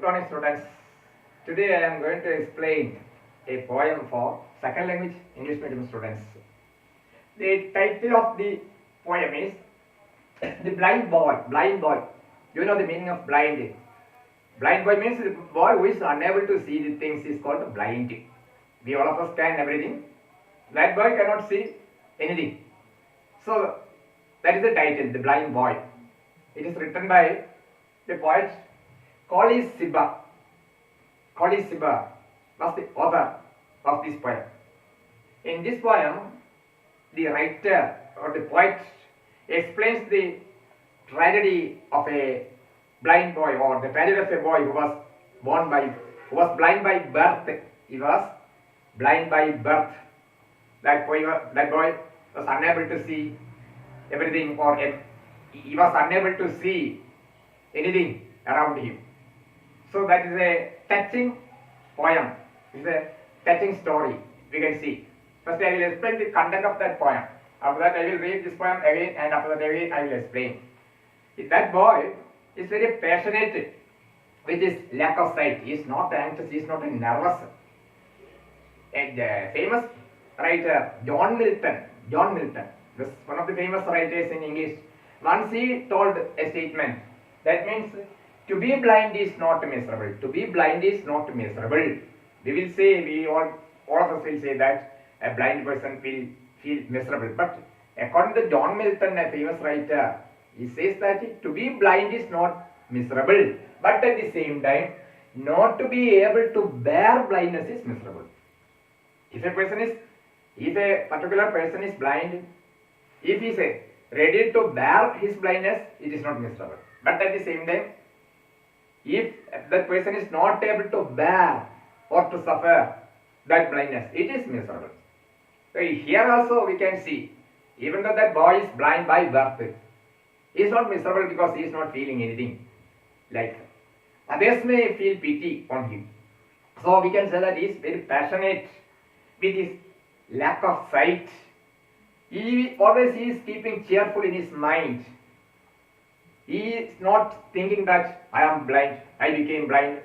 Good morning, students. Today I am going to explain a poem for second language English medium students. The title of the poem is The Blind Boy. Blind Boy. You know the meaning of blind. Blind boy means the boy who is unable to see the things is called blind. We all of us can everything. That boy cannot see anything. So that is the title, The Blind Boy. It is written by the poet Karnataka. Karnataka was the author of this poem. In this poem, the writer or the poet explains the tragedy of a blind boy, or the tragedy of a boy who was blind by birth. He was blind by birth. That boy was unable to see everything, or he was unable to see anything around him. So that is a touching poem. It's a touching story. We can see. First I will explain the content of that poem. After that I will read this poem again, and after that again I will explain. That boy is very passionate with his lack of sight. He is not anxious, he is not nervous. And the famous writer John Milton, this one of the famous writers in English, once he told a statement that means to be blind is not miserable. To be blind is not miserable. We all of us will say that a blind person will feel miserable. But according to John Milton, a famous writer, he says that to be blind is not miserable. But at the same time, not to be able to bear blindness is miserable. If a particular person is blind, if he is ready to bear his blindness, it is not miserable. But at the same time, if that person is not able to bear or to suffer that blindness, it is miserable. So here also we can see, even though that boy is blind by birth, he is not miserable because he is not feeling anything. Like others may feel pity on him. So we can say that he is very passionate with his lack of sight. He is keeping cheerful in his mind. He is not thinking that I am blind, I became blind,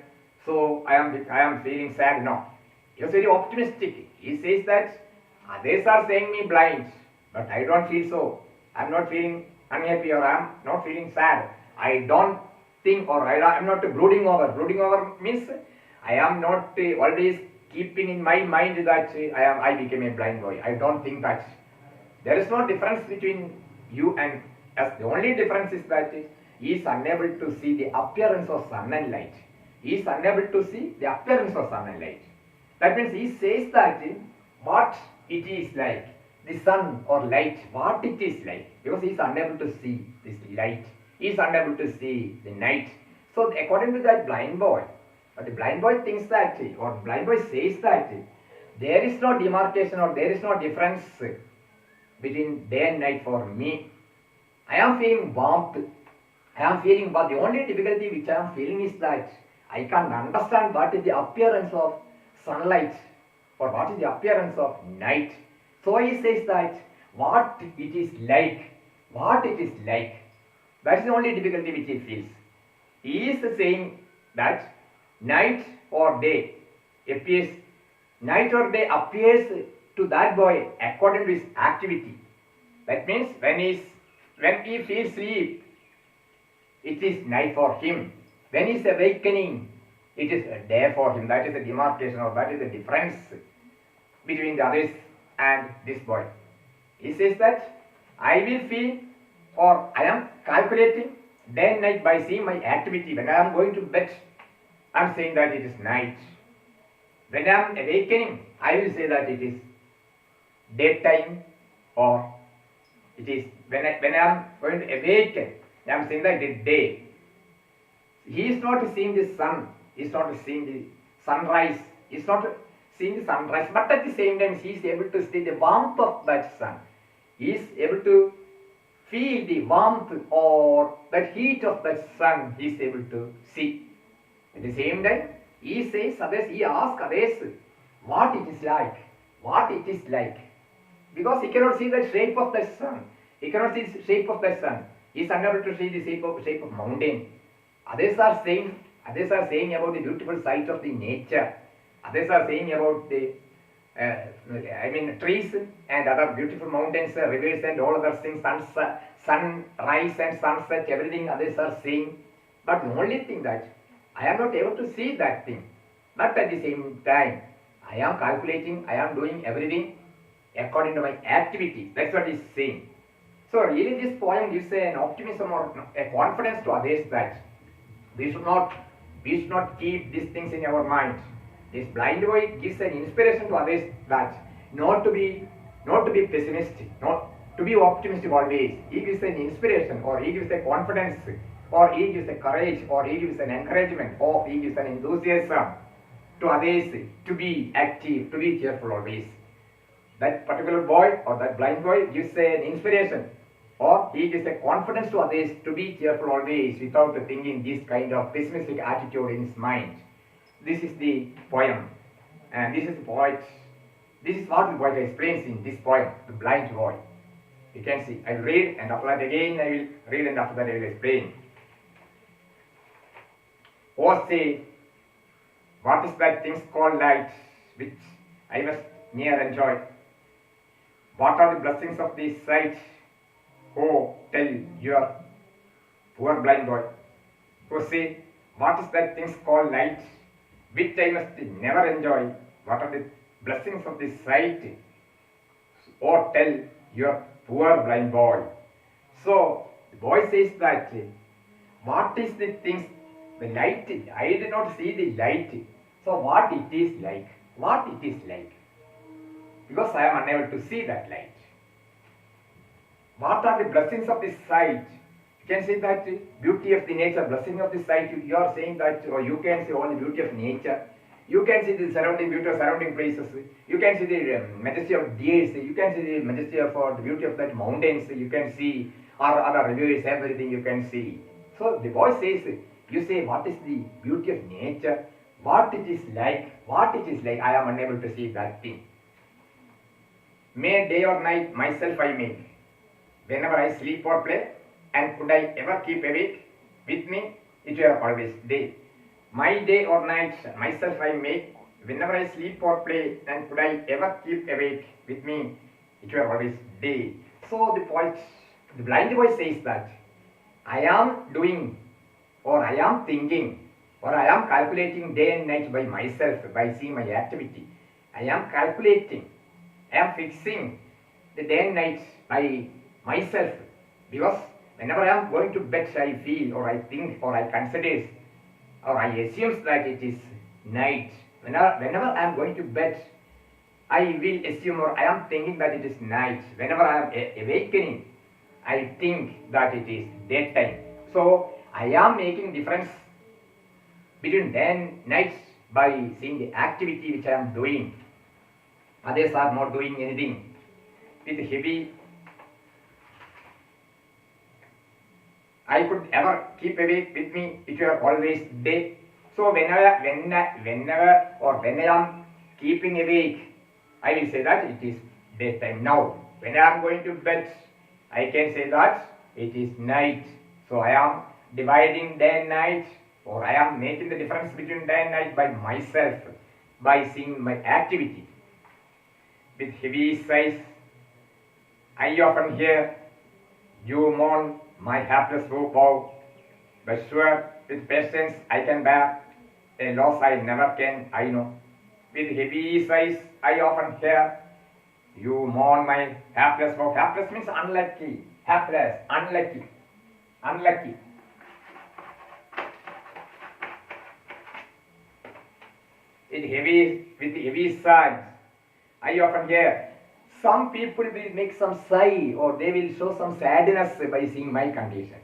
so I am feeling sad. No. He is very optimistic. He says that others are saying me blind, but I don't feel so. I am not feeling unhappy, or I am not feeling sad. I don't think, or I am not brooding over. Brooding over means I am not always keeping in my mind that I became a blind boy. I don't think that. There is no difference between you and us. The only difference is that he is unable to see the appearance of sun and light. He is unable to see the appearance of sun and light. That means he says that what it is like, the sun or light, what it is like, because he is unable to see this light. He is unable to see the night. So according to that blind boy, the blind boy thinks that, or blind boy says that there is no demarcation or there is no difference between day and night for me. I am feeling warmth. But the only difficulty which I am feeling is that I can't understand what is the appearance of sunlight or what is the appearance of night. So he says that what it is like. That is the only difficulty which he feels. He is saying that night or day appears to that boy according to his activity. That means when he feels sleep, it is night for him. When he is awakening, it is a day for him. That is the demarcation, or that is the difference between the others and this boy. He says that I will feel, or I am calculating day and night by seeing my activity. When I am going to bed, I am saying that it is night. When I am awakening, I will say that it is daytime, or it is when I am going to awaken, I am saying that it is day. He is not seeing the sun, he is not seeing the sunrise, he is not seeing the sunrise, but at the same time he is able to see the warmth of that sun. He is able to feel the warmth or that heat of that sun, he is able to see. At the same time, he asks others what it is like. Because he cannot see the shape of the sun. He is unable to see the shape of mountain. Others are saying, Others are saying about the beautiful sight of the nature. Others are saying about the trees and other beautiful mountains, rivers and all other things, sunrise and sunset, everything others are saying. But the only thing that I am not able to see that thing. But at the same time, I am calculating, I am doing everything according to my activity. That's what he's saying. So really this poem gives an optimism or a confidence to others that we should not keep these things in our mind. This blind boy gives an inspiration to others that not to be pessimistic, not to be optimistic always. He gives an inspiration, or he gives a confidence, or he gives a courage, or he gives an encouragement, or he gives an enthusiasm to others to be active, to be cheerful always. That particular boy or that blind boy gives an inspiration, or he gives a confidence to others to be cheerful always without thinking this kind of pessimistic attitude in his mind. This is the poem, and this is the poet. This is what the poet explains in this poem, The Blind Boy. You can see, I will read, and after that again I will read, and after that I will explain. Oh, say, what is that thing called light, which I must near enjoy? What are the blessings of this sight? Oh, tell your poor blind boy. Oh, say, what is that thing called light, which I must never enjoy? What are the blessings of this sight? Or tell your poor blind boy. So the boy says that what is the things, the light? I did not see the light. So what it is like? What it is like? Because I am unable to see that light. What are the blessings of this sight? You can say that beauty of the nature, blessing of the sight. You are saying that, or you can see all the beauty of nature. You can see the surrounding beauty of surrounding places. You can see the majesty of deers. You can see the majesty of the beauty of that mountains. You can see other rivers, everything you can see. So the boy says, you say, what is the beauty of nature? What it is like? What it is like? I am unable to see that thing. May day or night myself I make, whenever I sleep or play, and could I ever keep awake with me, it were always day. My day or night myself I make, whenever I sleep or play, and could I ever keep awake with me, it were always day. So the poet, the blind boy says that I am doing, or I am thinking, or I am calculating day and night by myself, by seeing my activity. I am calculating, I am fixing the day and night by myself, because whenever I am going to bed, I feel, or I think, or I consider, or I assume that it is night. Whenever I am going to bed, I will assume, or I am thinking that it is night. Whenever I am awakening, I think that it is daytime. So I am making difference between day and night by seeing the activity which I am doing. Others are not doing anything. With heavy, I could ever keep awake with me, it were always day. So whenever I am keeping awake, I will say that it is daytime now. When I am going to bed, I can say that it is night. So I am dividing day and night, or I am making the difference between day and night by myself, by seeing my activity. With heavy sighs, I often hear you mourn my hapless woe, but sure, with patience I can bear a loss I never can, I know. With heavy sighs, I often hear you mourn my hapless woe. Hapless means unlucky, hapless, unlucky, unlucky. With heavy sighs, I often hear some people will make some sigh, or they will show some sadness by seeing my condition.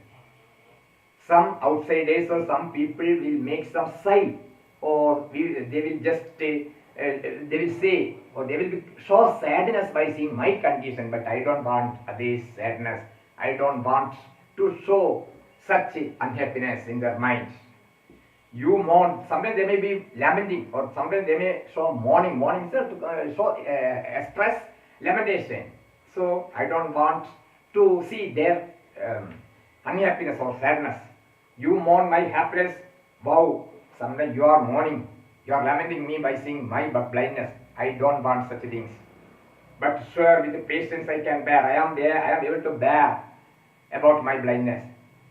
Some outsiders or some people will make some sigh, or they will just they will say, or they will show sadness by seeing my condition. But I don't want this sadness. I don't want to show such unhappiness in their mind. You mourn. Sometimes they may be lamenting, or sometimes they may show mourning. Mourning is to show stress, lamentation. So I don't want to see their unhappiness or sadness. You mourn my happiness. Wow, Sometimes you are mourning, you are lamenting me by seeing my blindness. I don't want such things. But sure, with patience I can bear. I am there. I am able to bear about my blindness.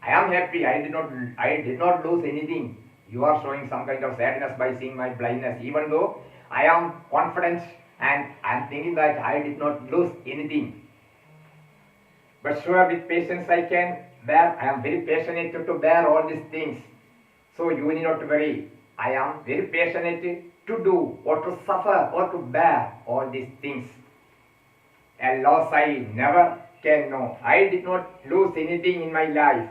I am happy. I did not lose anything. You are showing some kind of sadness by seeing my blindness, even though I am confident and I am thinking that I did not lose anything. But sure, with patience I can bear. I am very passionate to bear all these things. So you need not to worry. I am very passionate to do or to suffer or to bear all these things. A loss I never can know. I did not lose anything in my life.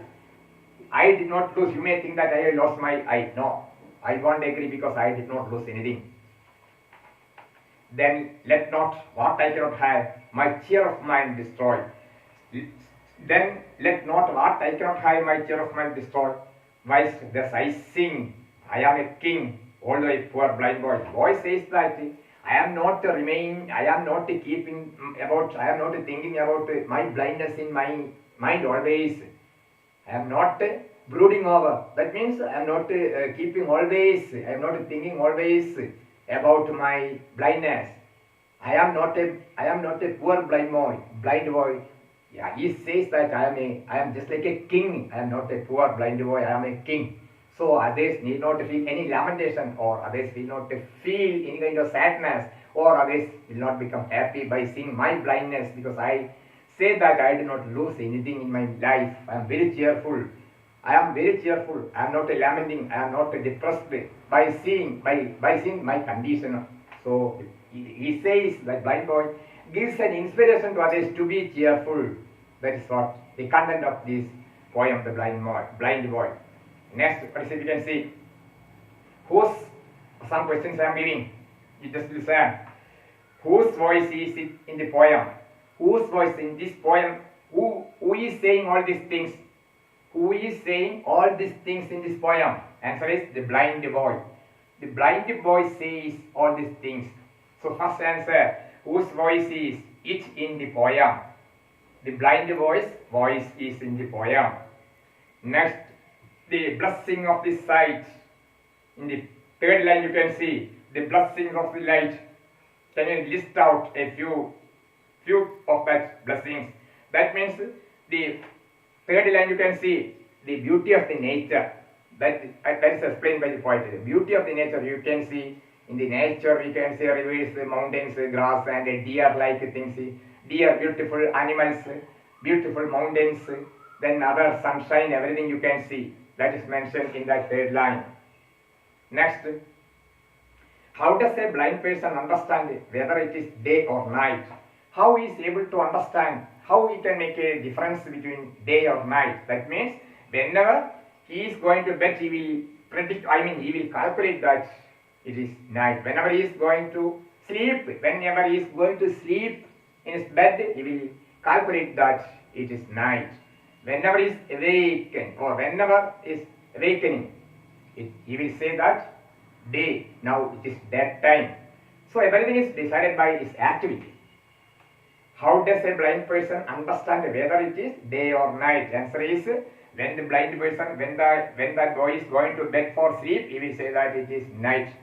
I did not lose. You may think that I lost my eye. No, I won't agree because I did not lose anything. Then let not what I cannot have my cheer of mind destroy. Then let not what I cannot have my cheer of mind destroy. Whilst thus I sing, I am a king, although a poor blind boy. Boy says that I am not thinking about my blindness in my mind always. I am not brooding over. That means I am not I am not thinking always about my blindness. I am not a poor blind boy. Yeah, he says that I am just like a king. I am not a poor blind boy. I am a king. So others need not feel any lamentation, or others will not feel any kind of sadness, or others will not become happy by seeing my blindness, because I say that I did not lose anything in my life. I am very cheerful. I am very cheerful. I am not lamenting. I am not depressed by seeing my condition. So he says that blind boy gives an inspiration to others to be cheerful. That is what the content of this poem, The Blind Boy. Next, what is it? You can see some questions I am giving. You just listen. Whose voice is it in the poem? Whose voice in this poem? Who is saying all these things? Who is saying all these things in this poem? Answer is the blind boy. The blind boy says all these things. So first answer, whose voice is it in the poem? The blind boy's voice is in the poem. Next, the blessing of the sight. In the third line you can see the blessing of the light. Can you list out a few of that blessings? That means the third line you can see the beauty of the nature. That is explained by the poet. The beauty of the nature you can see. In the nature we can see rivers, mountains, grass and deer-like things. Deer, beautiful animals, beautiful mountains, then other sunshine, everything you can see. That is mentioned in that third line. Next, how does a blind person understand whether it is day or night? How he is able to understand, how he can make a difference between day or night? That means whenever he is going to bed, he will he will calculate that it is night. Whenever he is going to sleep, in his bed, he will calculate that it is night. Whenever he is awakened, or whenever he is awakening, he will say that day, now it is that time. So everything is decided by his activity. How does a blind person understand whether it is day or night? Answer is, when the blind person, when that boy is going to bed for sleep, he will say that it is night.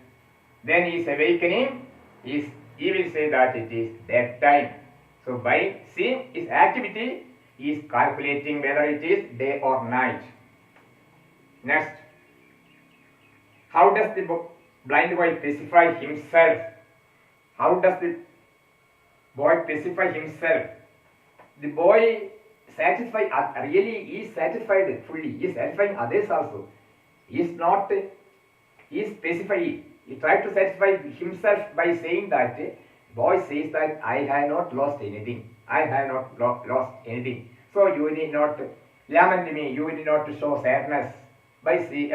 Then he is awakening, he will say that it is that time. So by seeing his activity, he is calculating whether it is day or night. Next, how does the blind boy specify himself? How does the boy specify himself? The boy is satisfied fully. He is satisfying others also. He is specifying. He tried to satisfy himself by saying that boy says that I have not lost anything. I have not lost anything. So you need not lament me. You need not show sadness by seeing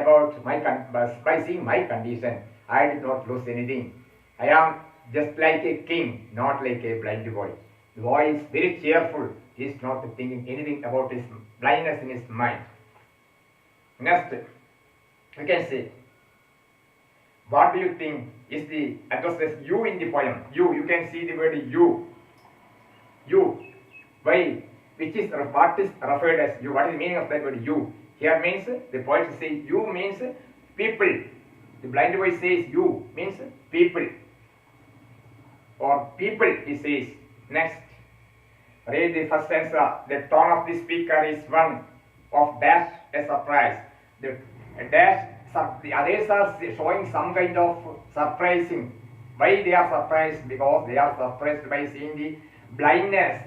my condition. I did not lose anything. I am just like a king, not like a blind boy. The boy is very cheerful. He is not thinking anything about his blindness in his mind. Next, we can say, what do you think is the addresses you in the poem? You can see the word you. Why? What is referred as you? What is the meaning of that word you? Here means, the poet says you means people. The blind boy says you means people or people he says. Next, read the first answer. The tone of the speaker is one of dash a surprise. The dash, the others are showing some kind of surprising. Why they are surprised? Because they are surprised by seeing the blindness.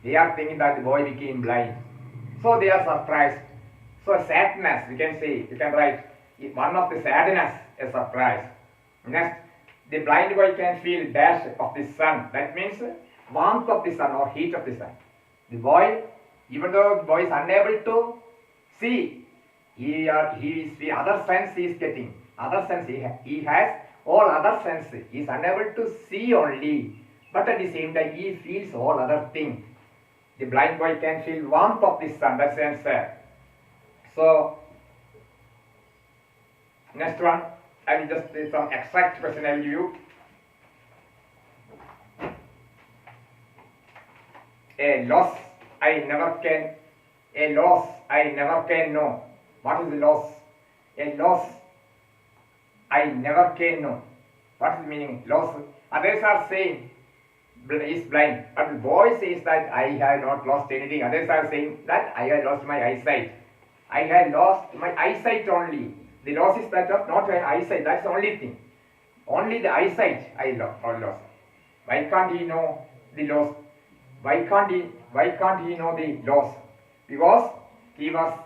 They are thinking that the boy became blind. So they are surprised. So sadness, we can say, you can write one of the sadness, a surprise. Next, the blind boy can feel dash of the sun. That means warmth of the sun or heat of the sun. The boy, even though the boy is unable to see, he is other sense he is getting. Other sense he has all other sense. He is unable to see only, but at the same time he feels all other things. The blind boy can feel warmth of the sun. That's the answer. So next one, I will just do some exact question I will give you. A loss I never can. A loss I never can know. What is the loss? A loss I never can know. What is the meaning? Loss. Others are saying is blind, but the boy says that I have not lost anything. Others are saying that I have lost my eyesight. I have lost my eyesight only. The loss is that of not my eyesight. That's the only thing. Only the eyesight I lost. Why can't he know the loss? Why can't he know the loss? Because he was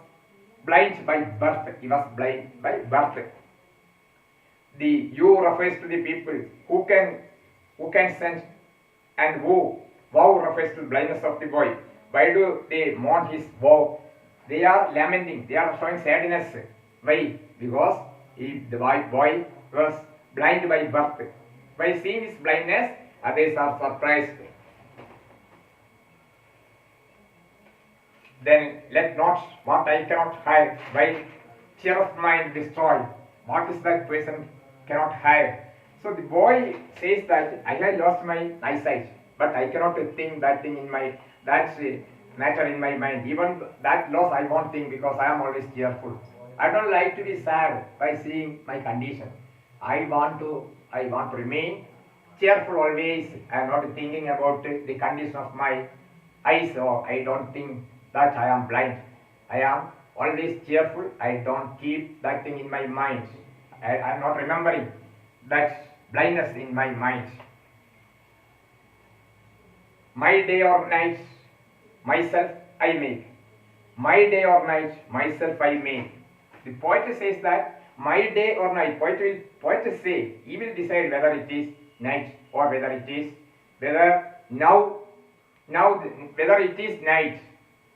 blind by birth. He was blind by birth. The you refers to the people who can sense, and woe refers to the blindness of the boy. Why do they mourn his woe? They are lamenting. They are showing sadness. Why? Because the boy was blind by birth. By seeing his blindness, others are surprised. Then let not what I cannot hide by tear of mine destroy. What is that person cannot hide? So the boy says that I have lost my eyesight, but I cannot think that thing in my matter in my mind. Even that loss I won't think because I am always cheerful. I don't like to be sad by seeing my condition. I want to remain cheerful always. I am not thinking about the condition of my eyes, or I don't think that I am blind. I am always cheerful. I don't keep that thing in my mind. I am not remembering that blindness in my mind. My day or night, myself I make. My day or night, myself I make. The poet says that my day or night, poet will say, he will decide whether it is night or whether it is, whether it is night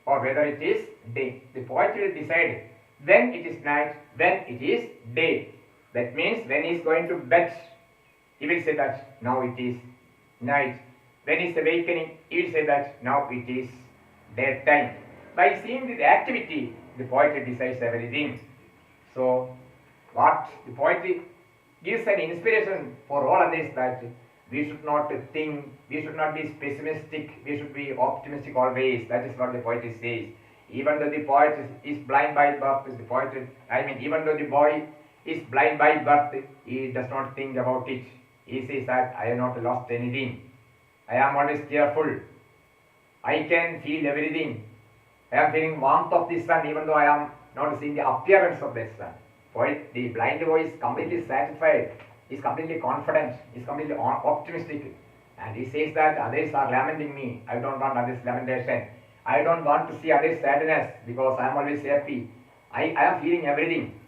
or whether it is day. The poet will decide when it is night, when it is day. That means when he is going to bed, he will say that now it is night. When he is awakening, he will say that now it is daytime. By seeing the activity, the poet decides everything. So, what the poetry gives an inspiration for all others, that we should not think, we should not be pessimistic, we should be optimistic always. That is what the poetry says. Even though the poet is blind by birth, even though the boy is blind by birth, he does not think about it. He says that I have not lost anything. I am always cheerful. I can feel everything. I am feeling warmth of the sun even though I am not seeing the appearance of the sun. The blind boy is completely satisfied. He is completely confident. He is completely optimistic. And he says that others are lamenting me. I don't want others' lamentation. I don't want to see others' sadness because I am always happy. I am feeling everything.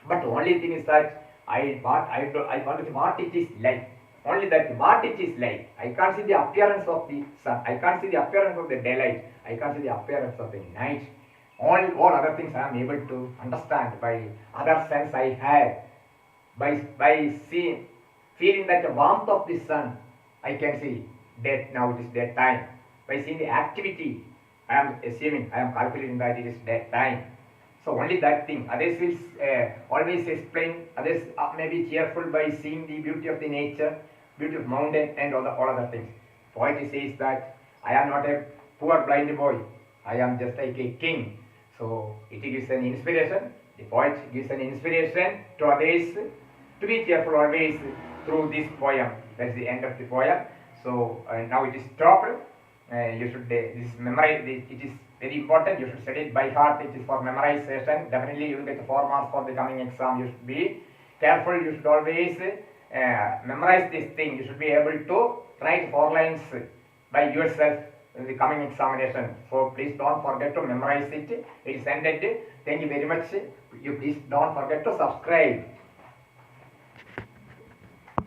But the only thing is that I want to see what it is like. Only that what it is like. I can't see the appearance of the sun. I can't see the appearance of the daylight. I can't see the appearance of the night. All other things I am able to understand by other sense I have. By seeing, feeling that the warmth of the sun, I can see that now it is that time. By seeing the activity, I am assuming, I am calculating that it is that time. So only that thing. Others will always explain, others may be cheerful by seeing the beauty of the nature, beauty of mountain and all other things. Poet says that I am not a poor blind boy. I am just like a king. So it gives an inspiration. The poet gives an inspiration to others to be careful always through this poem. That's the end of the poem. So now it is stopped. You should this memorize. It is very important. You should study it by heart. It is for memorization. Definitely you will get 4 marks for the coming exam. You should be careful. You should always memorize this thing. You should be able to write 4 lines by yourself in the coming examination. So please don't forget to memorize it. It is ended. Thank you very much. You please don't forget to subscribe.